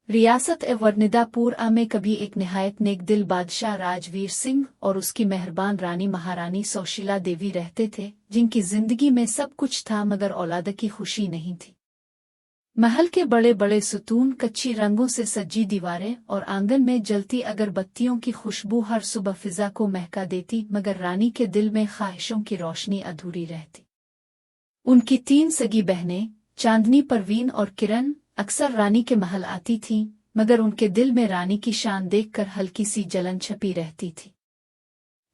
रियासत वर्निदापुर में कभी एक निहायत नेक दिल बादशाह राजवीर सिंह और उसकी मेहरबान रानी महारानी सौशीला देवी रहते थे, जिनकी जिंदगी में सब कुछ था मगर औलाद की खुशी नहीं थी। महल के बड़े बड़े सुतून, कच्ची रंगों से सजी दीवारें और आंगन में जलती अगरबत्तियों की खुशबू हर सुबह फिजा को महका देती, मगर रानी के दिल में ख्वाहिशों की रोशनी अधूरी रहती। उनकी 3 सगी बहनें चांदनी, परवीन और किरण अक्सर रानी के महल आती थीं, मगर उनके दिल में रानी की शान देखकर हल्की सी जलन छपी रहती थी।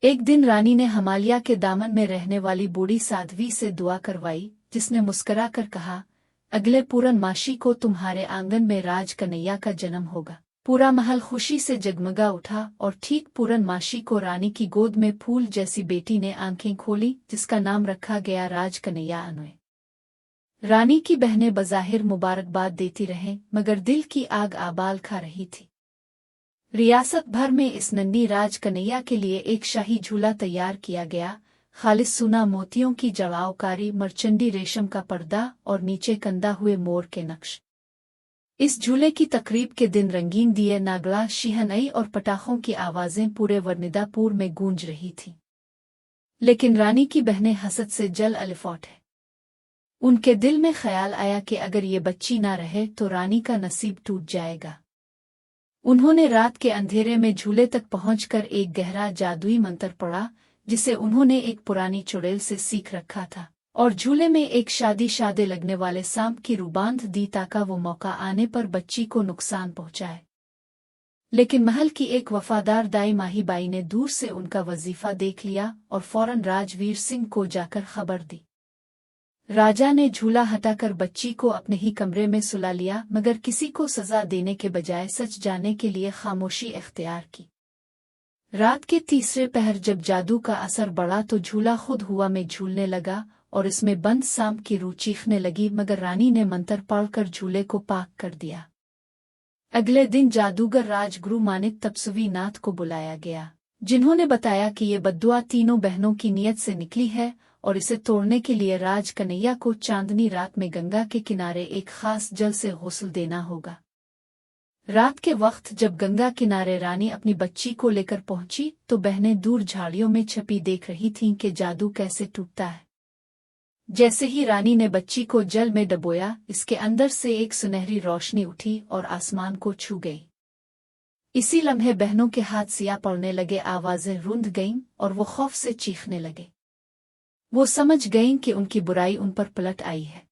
एक दिन रानी ने हिमालय के दामन में रहने वाली बूढ़ी साध्वी से दुआ करवाई, जिसने मुस्करा कर कहा, अगले पूर्णमासी को तुम्हारे आंगन में राज कन्हैया का जन्म होगा। पूरा महल खुशी से जगमगा उठा और ठीक पूर्णमासी को रानी की गोद में फूल जैसी बेटी ने आंखें खोली, जिसका नाम रखा गया राज कन्हैया अन्वय। रानी की बहनें बज़ाहिर मुबारकबाद देती रहें, मगर दिल की आग आबाल खा रही थी। रियासत भर में इस नन्ही राज कन्हैया के लिए एक शाही झूला तैयार किया गया, खालिस सोना, मोतियों की जड़ावकारी, मरचंडी रेशम का पर्दा और नीचे कंधा हुए मोर के नक्श। इस झूले की तकरीब के दिन रंगीन दिए, नागला, शिहनाई और पटाखों की आवाजें पूरे वर्निदापुर में गूंज रही थीं। लेकिन रानी की बहनें हसद से जल अलिफौट है। उनके दिल में ख्याल आया कि अगर ये बच्ची ना रहे तो रानी का नसीब टूट जाएगा। उन्होंने रात के अंधेरे में झूले तक पहुंचकर एक गहरा जादुई मंत्र पढ़ा, जिसे उन्होंने एक पुरानी चुड़ैल से सीख रखा था, और झूले में एक शादी लगने वाले सांप की रूह बांध दी ताकि वो मौका आने पर बच्ची को नुकसान पहुंचाए। लेकिन महल की एक वफादार दाई माही बाई ने दूर से उनका वजीफा देख लिया और फौरन राजवीर सिंह को जाकर खबर दी। राजा ने झूला हटाकर बच्ची को अपने ही कमरे में सुला लिया, मगर किसी को सजा देने के बजाय सच जानने के लिए खामोशी इख्तियार की। रात के तीसरे पहर जब जादू का असर बढ़ा तो झूला खुद हवा में झूलने लगा और इसमें बंद सांप की रूह चीखने लगी, मगर रानी ने मंत्र पढ़कर झूले को पाक कर दिया। अगले दिन जादूगर राजगुरु मानिक तपस्वी नाथ को बुलाया गया, जिन्होंने बताया कि ये बद्दुआ तीनों बहनों की नीयत से निकली है और इसे तोड़ने के लिए राज कन्हैया को चांदनी रात में गंगा के किनारे एक खास जल से गुस्ल देना होगा। रात के वक्त जब गंगा किनारे रानी अपनी बच्ची को लेकर पहुंची तो बहनें दूर झाड़ियों में छपी देख रही थीं कि जादू कैसे टूटता है। जैसे ही रानी ने बच्ची को जल में डुबोया, इसके अंदर से एक सुनहरी रोशनी उठी और आसमान को छू गई। इसी लम्हे बहनों के हाथ सिया पड़ने लगे, आवाजें रुंध गईं और वो खौफ से चीखने लगे। वो समझ गईं कि उनकी बुराई उन पर पलट आई है।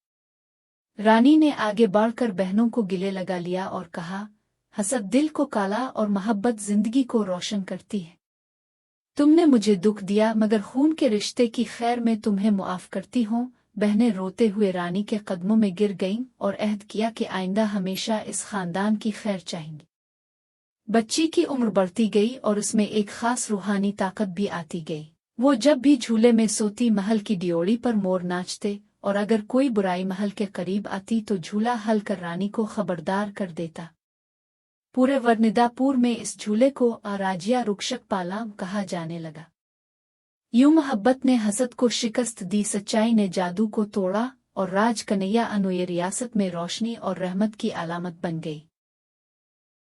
रानी ने आगे बढ़कर बहनों को गिले लगा लिया और कहा, हसद दिल को काला और मोहब्बत जिंदगी को रोशन करती है। तुमने मुझे दुख दिया, मगर खून के रिश्ते की खैर में तुम्हें मुआफ करती हूँ। बहनें रोते हुए रानी के कदमों में गिर गईं और अहद किया कि आइंदा हमेशा इस खानदान की खैर चाहेंगी। बच्ची की उम्र बढ़ती गई और उसमें एक खास रूहानी ताकत भी आती गई। वो जब भी झूले में सोती महल की डियोड़ी पर मोर नाचते, और अगर कोई बुराई महल के करीब आती तो झूला हल कर रानी को खबरदार कर देता। पूरे वर्निदापुर में इस झूले को आराजिया रुक्षक पाला कहा जाने लगा। यूं मोहब्बत ने हसद को शिकस्त दी, सच्चाई ने जादू को तोड़ा और राज कन्हैया अन्वय रियासत में रोशनी और रहमत की अलामत बन गई।